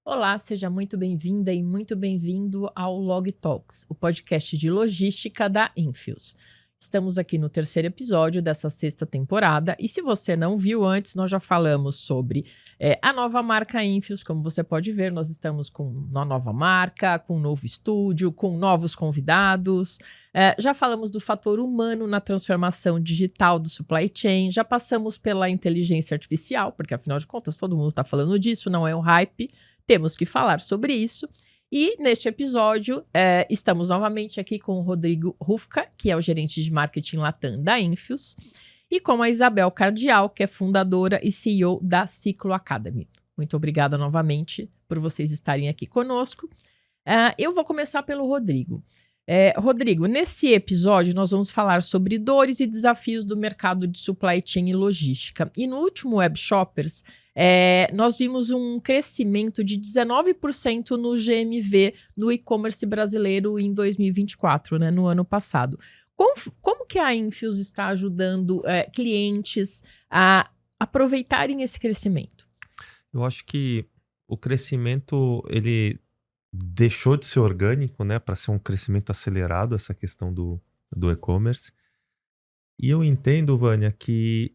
Olá, seja muito bem-vinda e muito bem-vindo ao Log Talks, o podcast de logística da Infios. Estamos aqui no terceiro episódio dessa sexta temporada e se você não viu antes, nós já falamos sobre a nova marca Infios. Como você pode ver, nós estamos com uma nova marca, com um novo estúdio, com novos convidados. Já falamos do fator humano na transformação digital do supply chain, já passamos pela inteligência artificial, porque afinal de contas todo mundo está falando disso, não é um hype. Temos que falar sobre isso. E neste episódio, estamos novamente aqui com o Rodrigo Rufka, que é o gerente de marketing Latam da Infios, e com a Isabel Cardial, que é fundadora e CEO da Ciclo Academy. Muito obrigada novamente por vocês estarem aqui conosco. Eu vou começar pelo Rodrigo. Rodrigo, nesse episódio nós vamos falar sobre dores e desafios do mercado de supply chain e logística. E no último Web Shoppers, nós vimos um crescimento de 19% no GMV no e-commerce brasileiro em 2024, né, no ano passado. Como que a Infios está ajudando clientes a aproveitarem esse crescimento? Eu acho que o crescimento, ele deixou de ser orgânico, né, para ser um crescimento acelerado, essa questão do e-commerce. E eu entendo, Vânia, que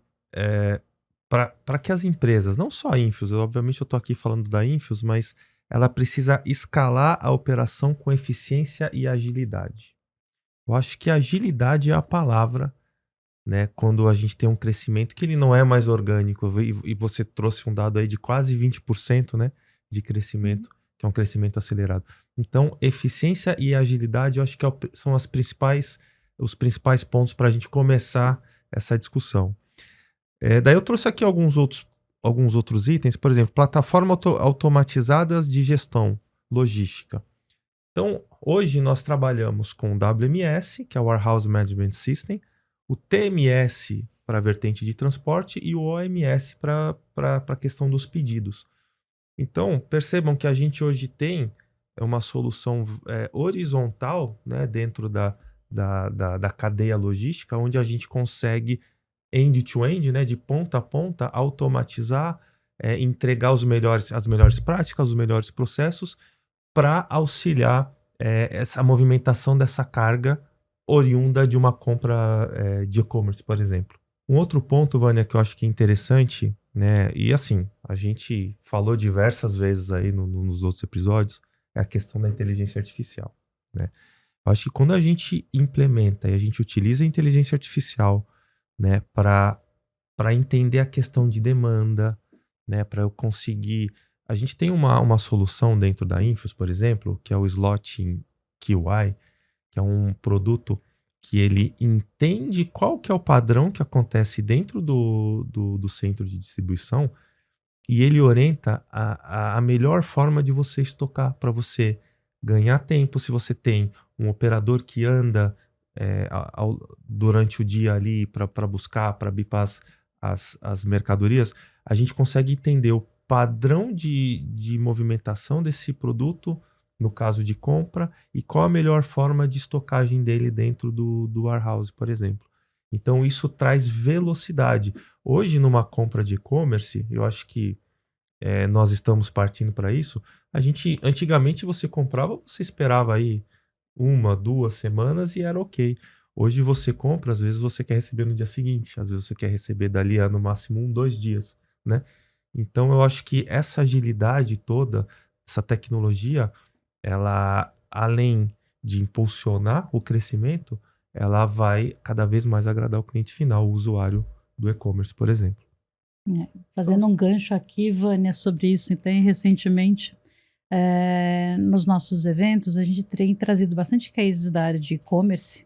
para que as empresas, não só a Infios, obviamente eu estou aqui falando da Infios, mas ela precisa escalar a operação com eficiência e agilidade. Eu acho que agilidade é a palavra, né, quando a gente tem um crescimento que ele não é mais orgânico, e você trouxe um dado aí de quase 20%, né, de crescimento, que é um crescimento acelerado. Então, eficiência e agilidade, eu acho que são os principais pontos para a gente começar essa discussão. Daí eu trouxe aqui alguns outros itens, por exemplo, plataformas automatizadas de gestão logística. Então, hoje nós trabalhamos com o WMS, que é o Warehouse Management System, o TMS para a vertente de transporte e o OMS para a questão dos pedidos. Então, percebam que a gente hoje tem uma solução horizontal, né, dentro da cadeia logística, onde a gente consegue end-to-end, né, de ponta a ponta, automatizar, entregar as melhores práticas, os melhores processos para auxiliar essa movimentação dessa carga oriunda de uma compra de e-commerce, por exemplo. Um outro ponto, Vânia, que eu acho que é interessante, né, e assim, a gente falou diversas vezes aí nos outros episódios, é a questão da inteligência artificial, né? Eu acho que quando a gente implementa e a gente utiliza a inteligência artificial, né, para entender a questão de demanda, né, para eu conseguir... A gente tem uma solução dentro da Infios, por exemplo, que é o Slotting QI, que é um produto que ele entende qual que é o padrão que acontece dentro do centro de distribuição e ele orienta a melhor forma de você estocar para você ganhar tempo. Se você tem um operador que anda durante o dia ali para buscar, para bipar as mercadorias, a gente consegue entender o padrão de movimentação desse produto, no caso de compra, e qual a melhor forma de estocagem dele dentro do warehouse, por exemplo. Então isso traz velocidade. Hoje, numa compra de e-commerce, eu acho que nós estamos partindo para isso. Antigamente você comprava, você esperava aí 1, 2 semanas e era ok. Hoje você compra, às vezes você quer receber no dia seguinte, às vezes você quer receber dali a no máximo 1, 2 dias, né? Então eu acho que essa agilidade toda, essa tecnologia, ela, além de impulsionar o crescimento, ela vai cada vez mais agradar o cliente final, o usuário do e-commerce, por exemplo. Fazendo um gancho aqui, Vânia, sobre isso, então, recentemente, nos nossos eventos, a gente tem trazido bastante cases da área de e-commerce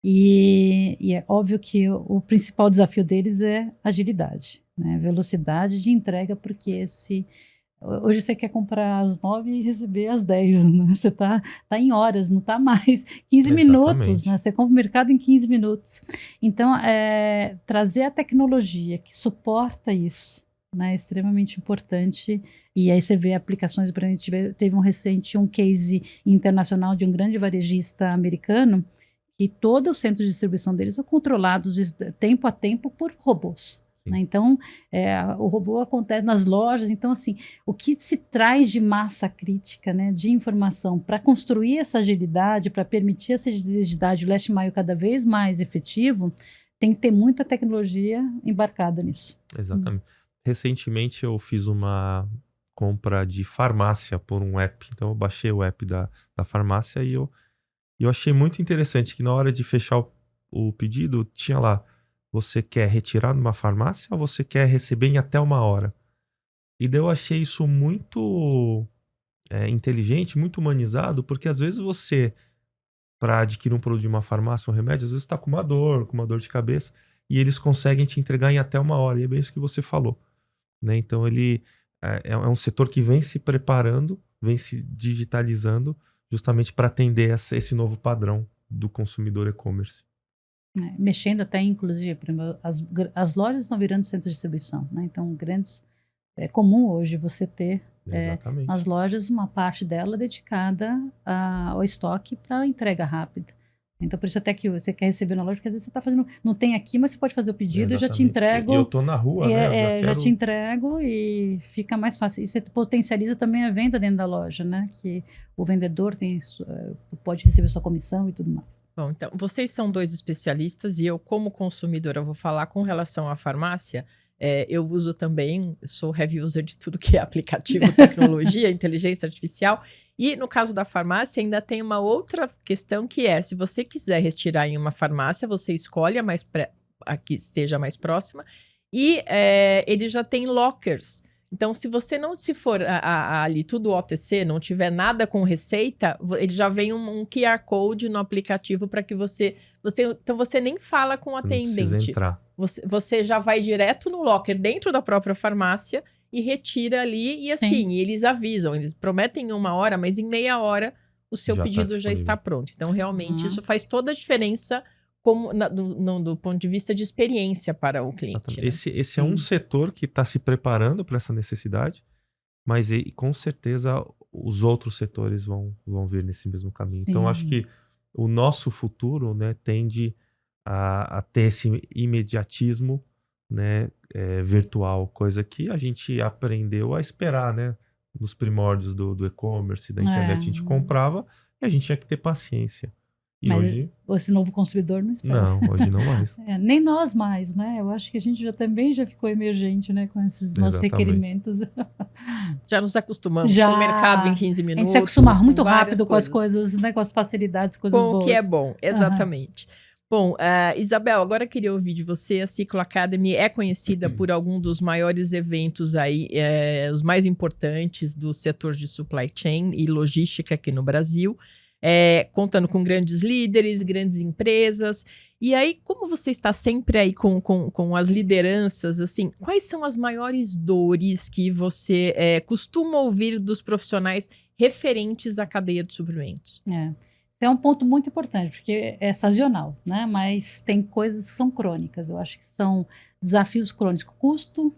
e é óbvio que o principal desafio deles é agilidade, né? Velocidade de entrega, porque hoje você quer comprar às 9 e receber às 10, né? Você tá em horas, não tá mais 15 minutos, né? Você compra o mercado em 15 minutos. Então, trazer a tecnologia que suporta isso, né, é extremamente importante. E aí você vê aplicações, a gente teve um case internacional de um grande varejista americano que todo o centro de distribuição deles é controlado de tempo a tempo por robôs. Né? Então, o robô acontece nas lojas. Então, assim, o que se traz de massa crítica, né, de informação para construir essa agilidade, para permitir essa agilidade, o last mile cada vez mais efetivo, tem que ter muita tecnologia embarcada nisso. Exatamente. Recentemente eu fiz uma compra de farmácia por um app. Então eu baixei o app da farmácia e eu achei muito interessante que na hora de fechar o pedido, tinha lá, você quer retirar numa farmácia ou você quer receber em até 1 hora? E daí eu achei isso muito inteligente, muito humanizado, porque às vezes você, para adquirir um produto de uma farmácia, um remédio, às vezes está com uma dor de cabeça, e eles conseguem te entregar em até 1 hora, e é bem isso que você falou. Né? Então ele é um setor que vem se preparando, vem se digitalizando, justamente para atender esse novo padrão do consumidor e-commerce. Mexendo até, inclusive, as lojas estão virando centro de distribuição, né? Então, é comum hoje você ter nas lojas uma parte dela dedicada ao estoque para entrega rápida. Então, por isso até que você quer receber na loja, porque às vezes você está fazendo, não tem aqui, mas você pode fazer o pedido, eu já te entrego. E eu tô na rua, né? Já te entrego e fica mais fácil. E você potencializa também a venda dentro da loja, né? Que o vendedor pode receber sua comissão e tudo mais. Bom, então, vocês são 2 especialistas e eu, como consumidora, vou falar com relação à farmácia. Eu uso também, sou heavy user de tudo que é aplicativo, tecnologia, inteligência artificial. E no caso da farmácia, ainda tem uma outra questão que é, se você quiser retirar em uma farmácia, você escolhe a que esteja mais próxima e ele já tem lockers. Então, se for ali tudo OTC, não tiver nada com receita, ele já vem um QR Code no aplicativo para que então você nem fala com o atendente. Não precisa entrar. Você já vai direto no locker dentro da própria farmácia e retira ali. E assim, eles avisam, eles prometem 1 hora, mas em meia hora o seu pedido já está pronto. Então, realmente, isso faz toda a diferença do ponto de vista de experiência para o cliente. Né? Esse é um setor que está se preparando para essa necessidade, mas com certeza os outros setores vão vir nesse mesmo caminho. Sim. Então, acho que o nosso futuro, né, tende a ter esse imediatismo, né, virtual, coisa que a gente aprendeu a esperar, né? Nos primórdios do e-commerce, da internet, a gente comprava e a gente tinha que ter paciência. E mas hoje, esse novo consumidor não espera. Não, hoje não mais. Nem nós mais, né? Eu acho que a gente já ficou emergente, né? Com esses nossos requerimentos. Já nos acostumamos com o mercado em 15 minutos. A gente se acostuma muito rápido com as coisas, né? Com as facilidades, coisas boas. Com o que é bom, exatamente. Bom, Isabel, agora eu queria ouvir de você. A Ciclo Academy é conhecida por algum dos maiores eventos aí, os mais importantes do setor de supply chain e logística aqui no Brasil. Contando com grandes líderes, grandes empresas. E aí, como você está sempre aí com as lideranças, assim, quais são as maiores dores que você costuma ouvir dos profissionais referentes à cadeia de suprimentos? Esse é um ponto muito importante, porque é sazonal, né? Mas tem coisas que são crônicas. Eu acho que são desafios crônicos. Custo.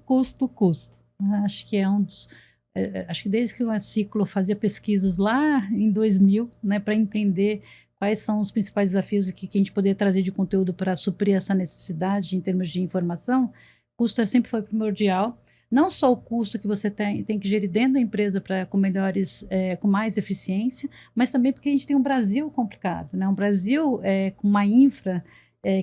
Acho que é um dos... Acho que desde que o Ciclo fazia pesquisas lá em 2000, né, para entender quais são os principais desafios que a gente poderia trazer de conteúdo para suprir essa necessidade em termos de informação, custo sempre foi primordial. Não só o custo que você tem que gerir dentro da empresa com mais eficiência, mas também porque a gente tem um Brasil complicado, né? Um Brasil com uma infra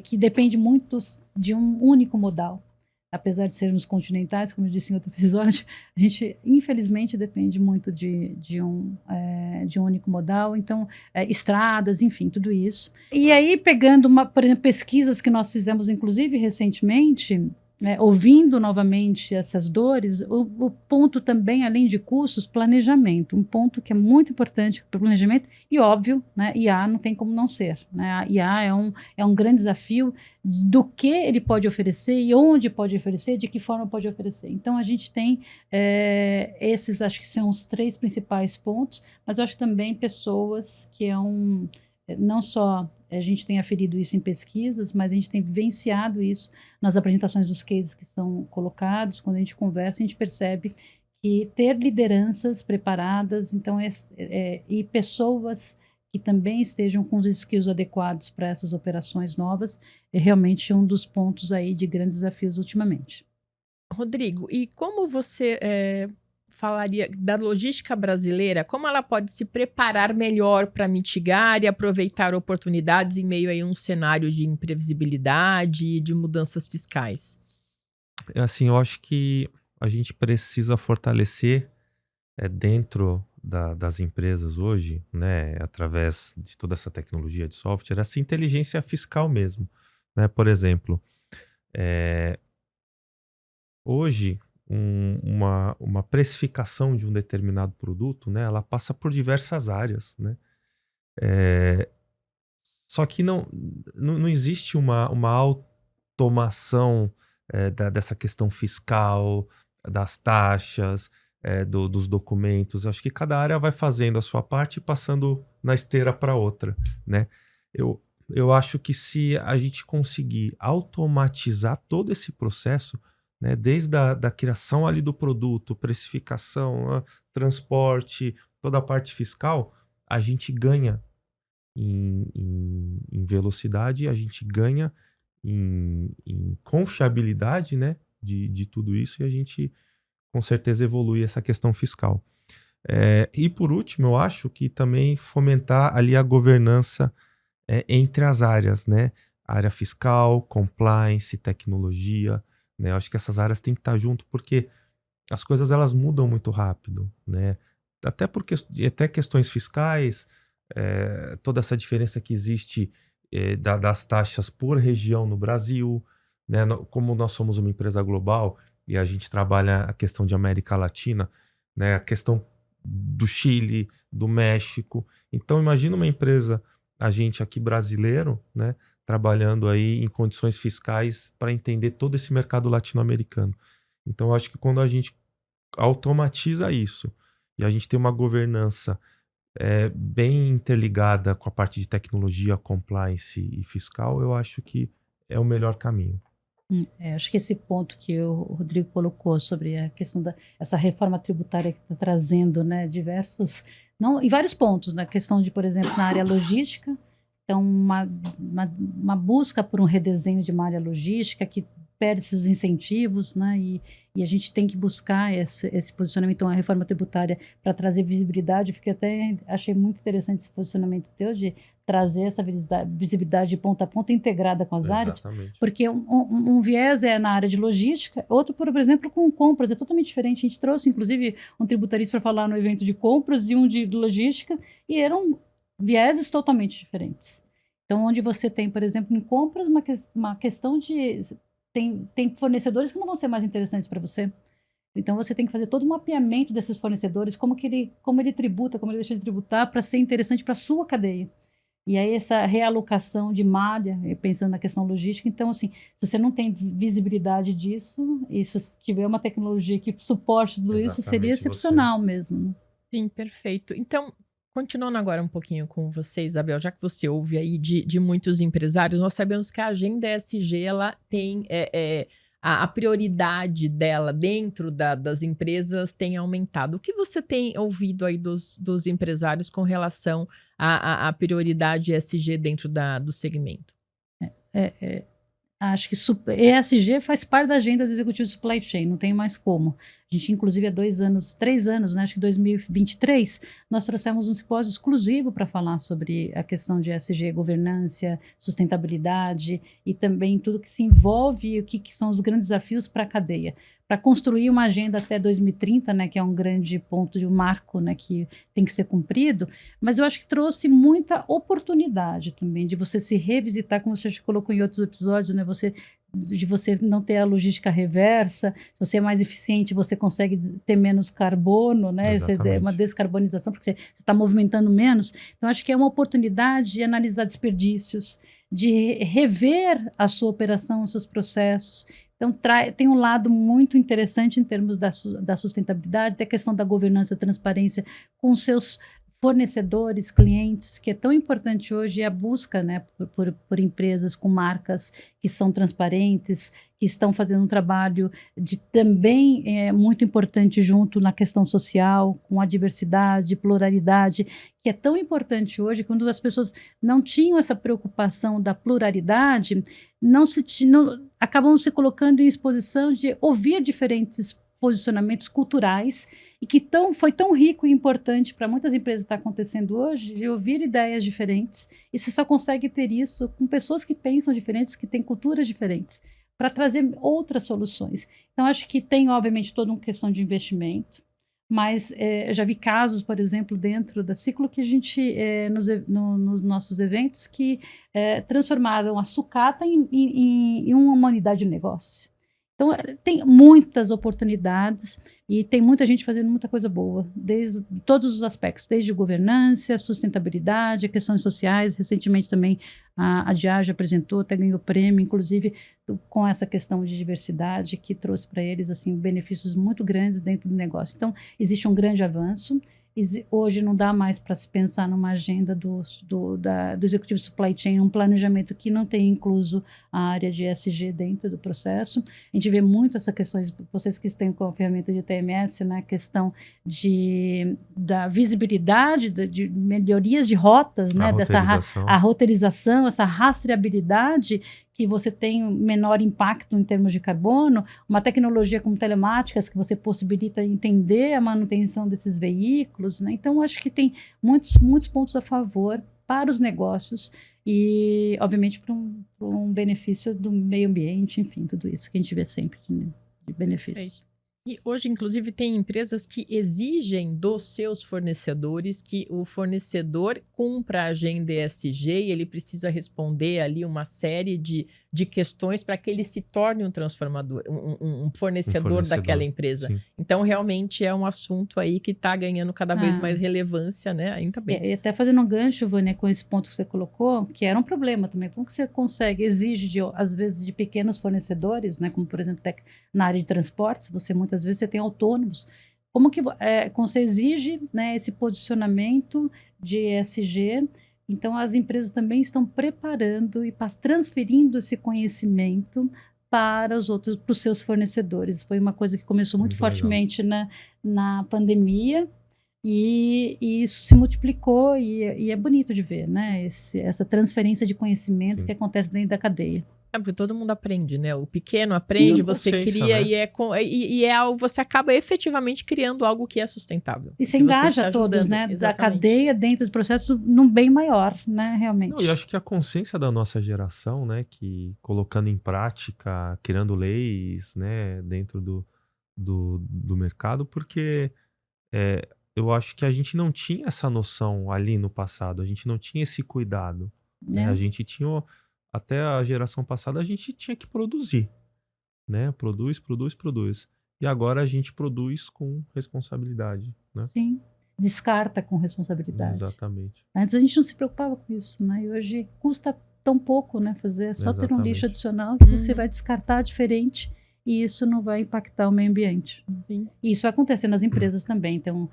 que depende muito de um único modal. Apesar de sermos continentais, como eu disse em outro episódio, a gente, infelizmente, depende muito de um único modal. Então, estradas, enfim, tudo isso. E aí, pegando, por exemplo, pesquisas que nós fizemos, inclusive, recentemente, ouvindo novamente essas dores, o ponto também, além de custos, planejamento. Um ponto que é muito importante para o planejamento e, óbvio, né, IA não tem como não ser. Né? A IA é um grande desafio do que ele pode oferecer e onde pode oferecer, de que forma pode oferecer. Então, a gente tem esses, acho que são os 3 principais pontos, mas eu acho também pessoas que não só a gente tem aferido isso em pesquisas, mas a gente tem vivenciado isso nas apresentações dos cases que são colocados. Quando a gente conversa, a gente percebe que ter lideranças preparadas, então, e pessoas que também estejam com os skills adequados para essas operações novas, é realmente um dos pontos aí de grandes desafios ultimamente. Rodrigo, e como você falaria da logística brasileira, como ela pode se preparar melhor para mitigar e aproveitar oportunidades em meio a um cenário de imprevisibilidade e de mudanças fiscais? Assim, eu acho que a gente precisa fortalecer dentro das empresas hoje, né, através de toda essa tecnologia de software, essa inteligência fiscal mesmo, né? Por exemplo, hoje uma precificação de um determinado produto, né, ela passa por diversas áreas, né? Só que não existe uma automação dessa questão fiscal, das taxas, dos documentos. Acho que cada área vai fazendo a sua parte e passando na esteira para outra, né? Eu acho que se a gente conseguir automatizar todo esse processo, né, desde da criação ali do produto, precificação, transporte, toda a parte fiscal, a gente ganha em velocidade, a gente ganha em confiabilidade, né, de tudo isso, e a gente com certeza evolui essa questão fiscal. E por último, eu acho que também fomentar ali a governança entre as áreas, né? A área fiscal, compliance, tecnologia, né? Eu acho que essas áreas têm que estar junto, porque as coisas elas mudam muito rápido, né? Até porque até questões fiscais, toda essa diferença que existe das taxas por região no Brasil, né? Como nós somos uma empresa global e a gente trabalha a questão de América Latina, né? A questão do Chile, do México. Então imagina uma empresa, a gente aqui brasileiro, né? Trabalhando aí em condições fiscais para entender todo esse mercado latino-americano. Então eu acho que quando a gente automatiza isso e a gente tem uma governança bem interligada com a parte de tecnologia, compliance e fiscal, eu acho que é o melhor caminho. Acho que esse ponto que o Rodrigo colocou sobre a questão essa reforma tributária que está trazendo, né, diversos, não, em vários pontos, na questão de, por exemplo, na área logística, então uma busca por um redesenho de uma área logística que perde seus incentivos, né, e a gente tem que buscar esse posicionamento, então a reforma tributária para trazer visibilidade. Achei muito interessante esse posicionamento teu de trazer essa visibilidade de ponta a ponta integrada com as áreas, porque um viés é na área de logística, outro, por exemplo, com compras, é totalmente diferente. A gente trouxe, inclusive, um tributarista para falar no evento de compras e um de logística, e eram vieses totalmente diferentes. Então, onde você tem, por exemplo, em compras, uma questão de... Tem fornecedores que não vão ser mais interessantes para você. Então, você tem que fazer todo um mapeamento desses fornecedores, como ele tributa, como ele deixa de tributar, para ser interessante para a sua cadeia. E aí essa realocação de malha, pensando na questão logística, então assim, se você não tem visibilidade disso, e se tiver uma tecnologia que suporte tudo isso, seria excepcional mesmo. Né? Sim, perfeito. Então, continuando agora um pouquinho com você, Isabel, já que você ouve aí de muitos empresários, nós sabemos que a agenda ESG, ela tem a prioridade dela dentro das empresas tem aumentado. O que você tem ouvido aí dos empresários com relação à prioridade ESG dentro do segmento? Acho que ESG faz parte da agenda do executivo de supply chain, não tem mais como. A gente, inclusive, há 3 anos, né, acho que 2023, nós trouxemos um simpósio exclusivo para falar sobre a questão de ESG, governança, sustentabilidade e também tudo que se envolve e o que são os grandes desafios para a cadeia. Para construir uma agenda até 2030, né, que é um grande ponto de um marco, né, que tem que ser cumprido, mas eu acho que trouxe muita oportunidade também de você se revisitar, como você já colocou em outros episódios, né, de você não ter a logística reversa, se você é mais eficiente, você consegue ter menos carbono, né, uma descarbonização, porque você está movimentando menos. Então, acho que é uma oportunidade de analisar desperdícios, de rever a sua operação, os seus processos. Então, tem um lado muito interessante em termos da sustentabilidade, da questão da governança e transparência com seus fornecedores, clientes, que é tão importante hoje, a busca, né, por empresas com marcas que são transparentes, que estão fazendo um trabalho também muito importante junto na questão social, com a diversidade, pluralidade, que é tão importante hoje. Quando as pessoas não tinham essa preocupação da pluralidade, acabam se colocando em exposição de ouvir diferentes posicionamentos culturais, e que foi tão rico e importante para muitas empresas estar acontecendo hoje, de ouvir ideias diferentes, e você só consegue ter isso com pessoas que pensam diferentes, que têm culturas diferentes, para trazer outras soluções. Então, acho que tem, obviamente, toda uma questão de investimento, mas eu já vi casos, por exemplo, dentro da Ciclo, que a gente, nos nossos eventos, que transformaram a sucata em uma unidade de negócio. Então, tem muitas oportunidades e tem muita gente fazendo muita coisa boa, desde todos os aspectos, desde governança, sustentabilidade, questões sociais. Recentemente também a Diageo apresentou, até ganhou prêmio, inclusive com essa questão de diversidade, que trouxe para eles assim, benefícios muito grandes dentro do negócio. Então, existe um grande avanço. Hoje não dá mais para se pensar numa agenda do executivo supply chain, um planejamento que não tem incluso a área de ESG dentro do processo. A gente vê muito essa questão, vocês que têm com a ferramenta de TMS, né, a questão da visibilidade, de melhorias de rotas, né, a roteirização, essa rastreabilidade, que você tem um menor impacto em termos de carbono, uma tecnologia como telemáticas que você possibilita entender a manutenção desses veículos, né? Então, acho que tem muitos pontos a favor para os negócios e, obviamente, para um benefício do meio ambiente, enfim, tudo isso que a gente vê sempre de benefício. Perfeito. E hoje, inclusive, tem empresas que exigem dos seus fornecedores que o fornecedor cumpra a agenda ESG e ele precisa responder ali uma série de questões para que ele se torne um transformador, um fornecedor daquela empresa. Sim. Então, realmente é um assunto aí que está ganhando cada vez mais relevância, né? Ainda bem. E até fazendo um gancho, Vânia, com esse ponto que você colocou, que era um problema também. Como que você exige, às vezes, de pequenos fornecedores, né? Como, por exemplo, na área de transportes, muitas vezes você tem autônomos. Como que você exige, né, esse posicionamento de ESG? Então, as empresas também estão preparando e transferindo esse conhecimento para os seus fornecedores. Foi uma coisa que começou muito fortemente na pandemia e isso se multiplicou e é bonito de ver, né? essa transferência de conhecimento Sim. que acontece dentro da cadeia. É porque todo mundo aprende, né? O pequeno aprende, Sim, você cria, né? Você acaba efetivamente criando algo que é sustentável. E você engaja todos, né? Exatamente. Da cadeia dentro do processo num bem maior, né? Realmente. Não, e acho que a consciência da nossa geração, né? Que colocando em prática, criando leis, né? Dentro do mercado, porque eu acho que a gente não tinha essa noção ali no passado, a gente não tinha esse cuidado. Né? A gente tinha... Até a geração passada a gente tinha que produzir, né? Produz. E agora a gente produz com responsabilidade, né? Sim, descarta com responsabilidade. Exatamente. Antes a gente não se preocupava com isso, né? E hoje custa tão pouco, né? Fazer, é só ter um lixo adicional que você vai descartar diferente e isso não vai impactar o meio ambiente. Sim. E isso acontece nas empresas também. Então,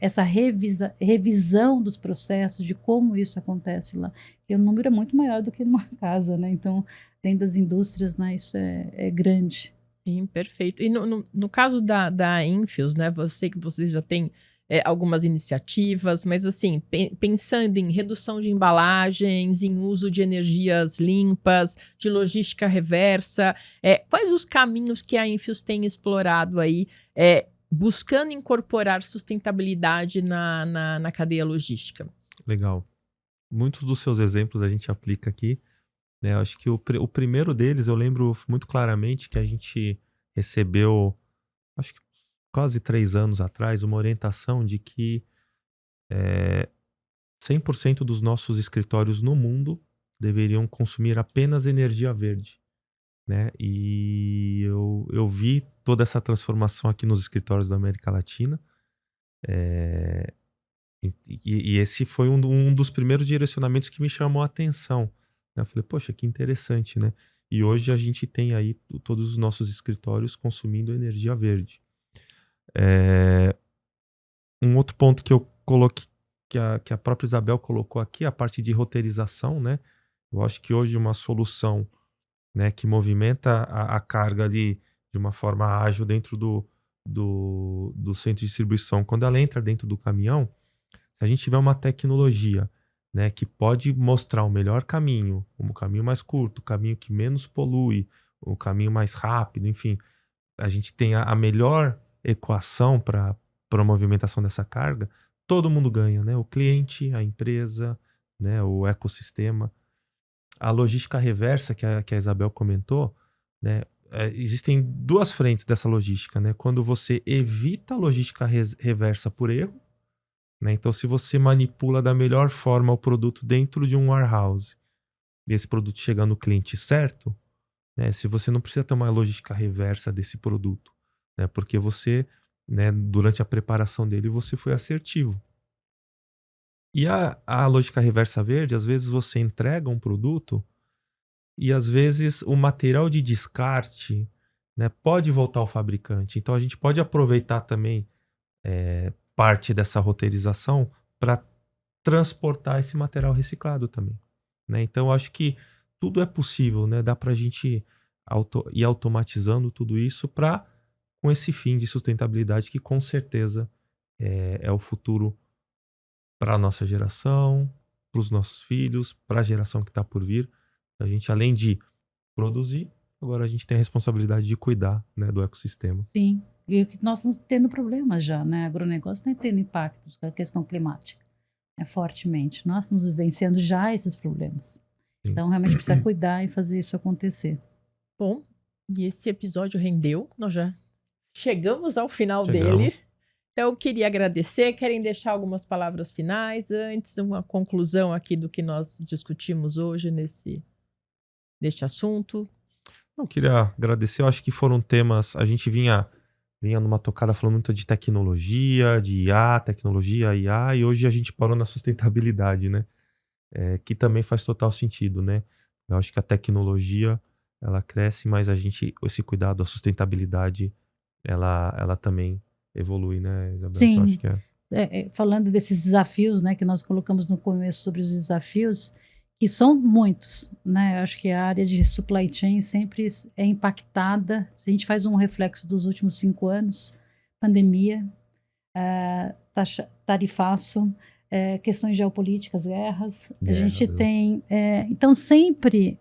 essa revisão dos processos, de como isso acontece lá, que o número é muito maior do que numa casa, né? Então, dentro das indústrias, né, isso é grande. Sim, perfeito. E no caso da Infios, né, você já tem algumas iniciativas, mas assim, pensando em redução de embalagens, em uso de energias limpas, de logística reversa, quais os caminhos que a Infios tem explorado aí, buscando incorporar sustentabilidade na cadeia logística? Legal. Muitos dos seus exemplos a gente aplica aqui, né? Eu acho que o primeiro deles, eu lembro muito claramente que a gente recebeu, acho que quase 3 anos atrás, uma orientação de que 100% dos nossos escritórios no mundo deveriam consumir apenas energia verde, né? E eu vi toda essa transformação aqui nos escritórios da América Latina, e esse foi um dos primeiros direcionamentos que me chamou a atenção. Né? Eu falei, poxa, que interessante, né? E hoje a gente tem aí todos os nossos escritórios consumindo energia verde. Um outro ponto que eu coloquei, que a própria Isabel colocou aqui, a parte de roteirização, né? Eu acho que hoje uma solução, né, que movimenta a carga ali de uma forma ágil dentro do centro de distribuição, quando ela entra dentro do caminhão, se a gente tiver uma tecnologia, né, que pode mostrar o melhor caminho, como o caminho mais curto, o caminho que menos polui, o caminho mais rápido, enfim, a gente tem a melhor equação para a movimentação dessa carga, todo mundo ganha, né? O cliente, a empresa, né, o ecossistema. A logística reversa que a Isabel comentou, né, existem duas frentes dessa logística, né? Quando você evita a logística reversa por erro, né? Então, se você manipula da melhor forma o produto dentro de um warehouse e esse produto chega no cliente certo, né? Se você não precisa ter uma logística reversa desse produto, né? Porque você, né, durante a preparação dele, você foi assertivo. E a lógica reversa verde, às vezes você entrega um produto e às vezes o material de descarte, né, pode voltar ao fabricante. Então a gente pode aproveitar também parte dessa roteirização para transportar esse material reciclado também, né? Então eu acho que tudo é possível, né? Dá para a gente ir automatizando tudo isso com esse fim de sustentabilidade que com certeza é o futuro para a nossa geração, para os nossos filhos, para a geração que está por vir. A gente, além de produzir, agora a gente tem a responsabilidade de cuidar, né, do ecossistema. Sim, e o que nós estamos tendo problemas já, né? O agronegócio está tendo impactos com a questão climática, fortemente. Nós estamos vivenciando já esses problemas. Sim. Então, realmente precisa cuidar e fazer isso acontecer. Bom, e esse episódio rendeu, nós já chegamos ao final dele. Então, eu queria agradecer. Querem deixar algumas palavras finais antes, uma conclusão aqui do que nós discutimos hoje neste assunto? Eu queria agradecer. Eu acho que foram temas. A gente vinha numa tocada falando muito de tecnologia, de IA, tecnologia, IA, e hoje a gente parou na sustentabilidade, né? Que também faz total sentido, né? Eu acho que a tecnologia ela cresce, mas esse cuidado, a sustentabilidade, ela também evolui, né, Isabel? Sim. Então, acho que falando desses desafios, né, que nós colocamos no começo sobre os desafios, que são muitos, né? Eu acho que a área de supply chain sempre é impactada. Se a gente faz um reflexo dos últimos 5 anos, pandemia, tarifaço, questões geopolíticas, guerras. A gente tem, então sempre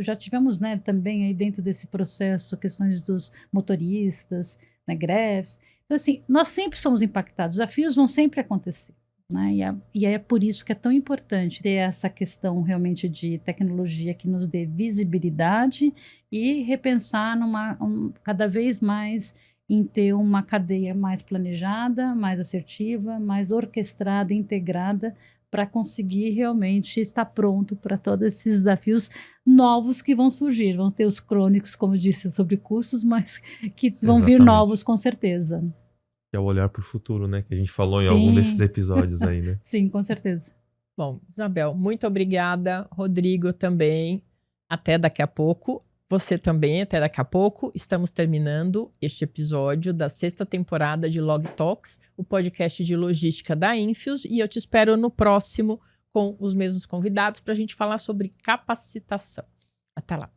já tivemos, né, também aí dentro desse processo questões dos motoristas, né, greves. Então assim, nós sempre somos impactados. Desafios vão sempre acontecer. Né? E é por isso que é tão importante ter essa questão realmente de tecnologia que nos dê visibilidade e repensar cada vez mais em ter uma cadeia mais planejada, mais assertiva, mais orquestrada, integrada, para conseguir realmente estar pronto para todos esses desafios novos que vão surgir. Vão ter os crônicos, como eu disse, sobre custos, mas que vão vir novos com certeza. É o olhar para o futuro, né? Que a gente falou em algum desses episódios aí, né? Sim, com certeza. Bom, Isabel, muito obrigada. Rodrigo também. Até daqui a pouco. Você também, até daqui a pouco. Estamos terminando este episódio da 6ª temporada de Log Talks, o podcast de logística da Infios. E eu te espero no próximo com os mesmos convidados para a gente falar sobre capacitação. Até lá.